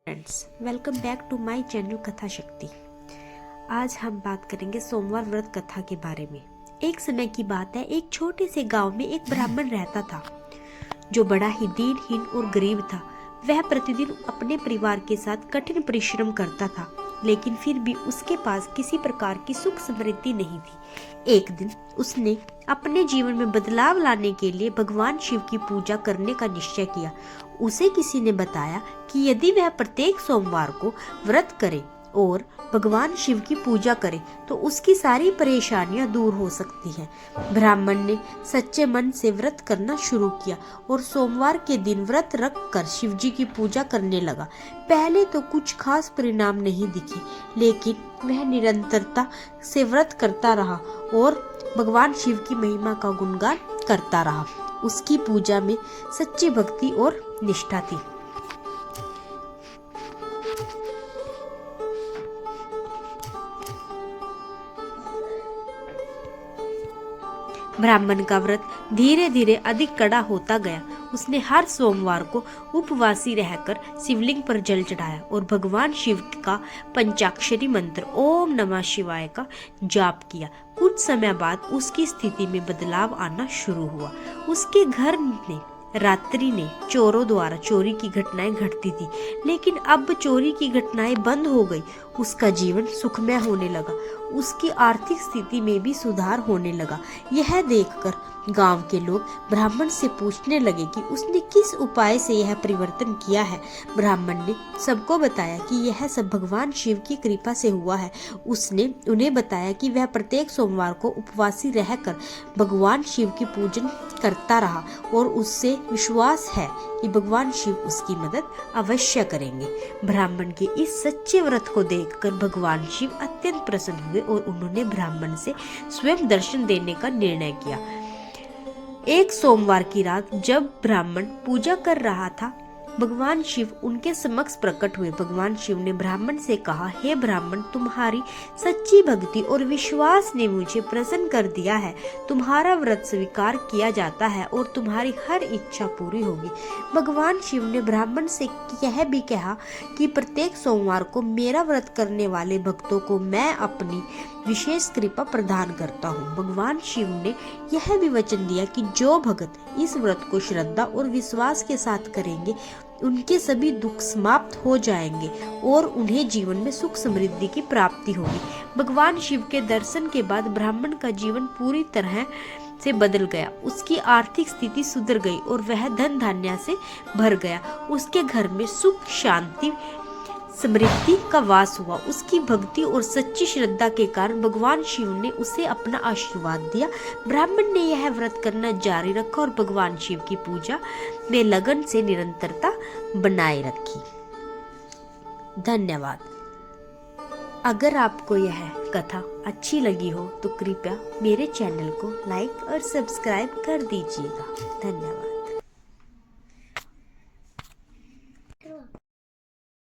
Friends, welcome back to my channel Katha Shakti. आज हम बात करेंगे सोमवार व्रत कथा के बारे में। एक समय की बात है, एक छोटे से गांव में एक ब्राह्मण रहता था जो बड़ा ही दीनहीन और गरीब था। वह प्रतिदिन अपने परिवार के साथ कठिन परिश्रम करता था, लेकिन फिर भी उसके पास किसी प्रकार की सुख समृद्धि नहीं थी। एक दिन उसने अपने जीवन में बदलाव लाने के लिए भगवान शिव की पूजा करने का निश्चय किया। उसे किसी ने बताया कि यदि वह प्रत्येक सोमवार को व्रत करे और भगवान शिव की पूजा करे तो उसकी सारी परेशानियां दूर हो सकती हैं। ब्राह्मण ने सच्चे मन से व्रत करना शुरू किया और सोमवार के दिन व्रत रख कर शिव जी की पूजा करने लगा। पहले तो कुछ खास परिणाम नहीं दिखे, लेकिन वह निरंतरता से व्रत करता रहा और भगवान शिव की महिमा का गुणगान करता रहा। उसकी पूजा में सच्ची भक्ति और निष्ठा थी। ब्राह्मण का व्रत धीरे धीरे अधिक कड़ा होता गया। उसने हर सोमवार को उपवासी रहकर शिवलिंग पर जल चढ़ाया और भगवान शिव का पंचाक्षरी मंत्र ओम नमः शिवाय का जाप किया। कुछ समय बाद उसकी स्थिति में बदलाव आना शुरू हुआ। उसके घर में रात्रि में चोरों द्वारा चोरी की घटनाएं घटती थी, लेकिन अब चोरी की घटनाएं बंद हो गई। उसका जीवन सुखमय होने लगा। उसकी आर्थिक स्थिति में भी सुधार होने लगा। यह देखकर गांव के लोग ब्राह्मण से पूछने लगे कि उसने किस उपाय से यह परिवर्तन किया है। ब्राह्मण ने सबको बताया कि यह सब भगवान शिव की कृपा से हुआ है। उसने उन्हें बताया कि वह प्रत्येक सोमवार को उपवासी रहकर भगवान शिव की पूजन करता रहा और उससे विश्वास है कि भगवान शिव उसकी मदद अवश्य करेंगे। ब्राह्मण के इस सच्चे व्रत को देखकर भगवान शिव अत्यंत प्रसन्न हुए और उन्होंने ब्राह्मण से स्वयं दर्शन देने का निर्णय किया। एक सोमवार की रात जब ब्राह्मण पूजा कर रहा था, भगवान शिव उनके समक्ष प्रकट हुए। भगवान शिव ने ब्राह्मण से कहा, हे ब्राह्मण, तुम्हारी सच्ची भक्ति और विश्वास ने मुझे प्रसन्न कर दिया है। तुम्हारा व्रत स्वीकार किया जाता है और तुम्हारी हर इच्छा पूरी होगी। भगवान शिव ने ब्राह्मण से यह भी कहा कि प्रत्येक सोमवार को मेरा व्रत करने वाले भक्तों को मैं अपनी विशेष कृपा प्रदान करता हूँ। भगवान शिव ने यह भी वचन दिया कि जो भक्त इस व्रत को श्रद्धा और विश्वास के साथ करेंगे, उनके सभी दुख समाप्त हो जाएंगे और उन्हें जीवन में सुख समृद्धि की प्राप्ति होगी। भगवान शिव के दर्शन के बाद ब्राह्मण का जीवन पूरी तरह से बदल गया। उसकी आर्थिक स्थिति सुधर गई और वह धन धान्य से भर गया। उसके घर में सुख शांति समृद्धि का वास हुआ। उसकी भक्ति और सच्ची श्रद्धा के कारण भगवान शिव ने उसे अपना आशीर्वाद दिया। ब्राह्मण ने यह व्रत करना जारी रखा और भगवान शिव की पूजा में लगन से निरंतरता बनाए रखी। धन्यवाद। अगर आपको यह कथा अच्छी लगी हो तो कृपया मेरे चैनल को लाइक और सब्सक्राइब कर दीजिएगा। धन्यवाद।